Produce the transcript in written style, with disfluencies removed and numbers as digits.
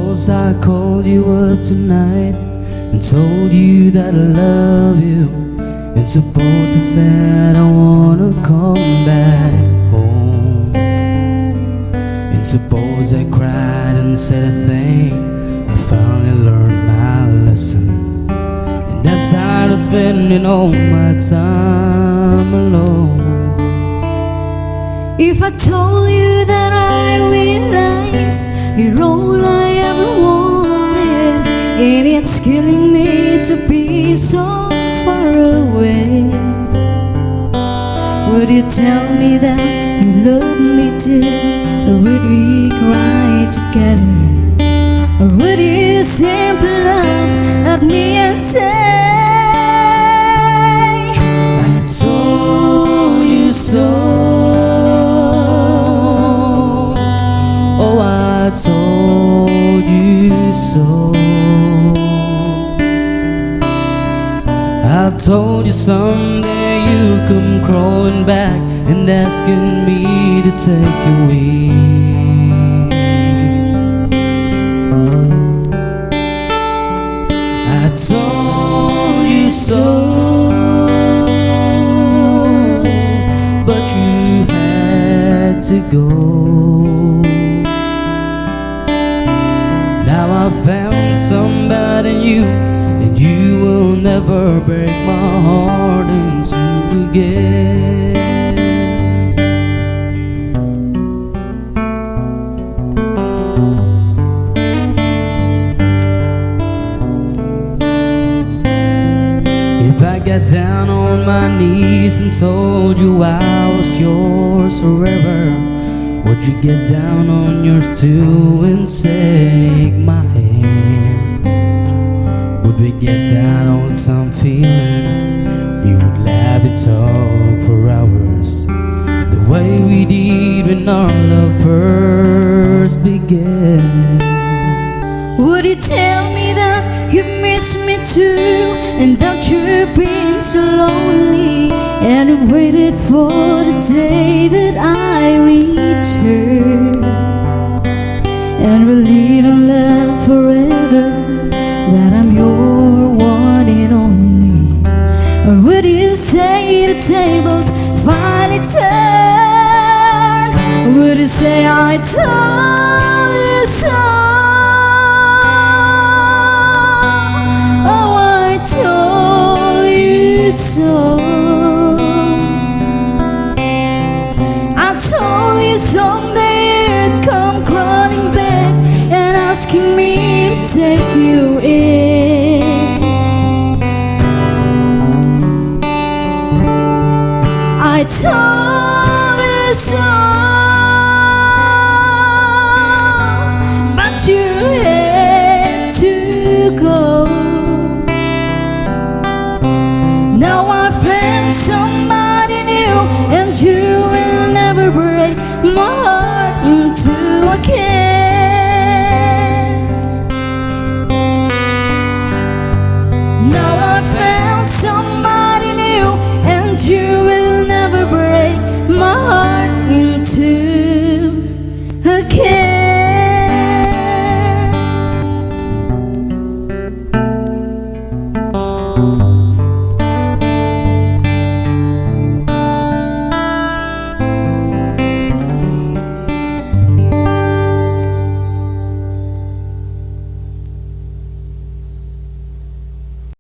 Suppose I called you up tonight and told you that I love you. And suppose I said I wanna come back home. And suppose I cried and said a thing, I finally learned my lesson. And I'm tired of spending all my time alone. If I told you that I realize you're all I ever wanted, and it's killing me to be so far away, would you tell me that you love me too? Or would we cry together? Or would you simply laugh at me and say, I told you so? Oh, I told you so. I told you someday you'd come crawling back and asking me to take your wheel. I told you so, but you had to go. Now I found somebody new, and you will never break my heart in two again. If I got down on my knees and told you I was yours forever, would you get down on yours too and take my hand? Would we get that old time feeling? We would laugh and talk for hours, the way we did when our love first began. would you tell me that you miss me too, and that you've been so lonely, and you waited for the day that I return, and we'll live in love forever, that I'm your one and only? Or would you say the tables finally turn? Or would you say I told you so? Oh, I told you so. I told you someday you'd come crawling back and asking me to take you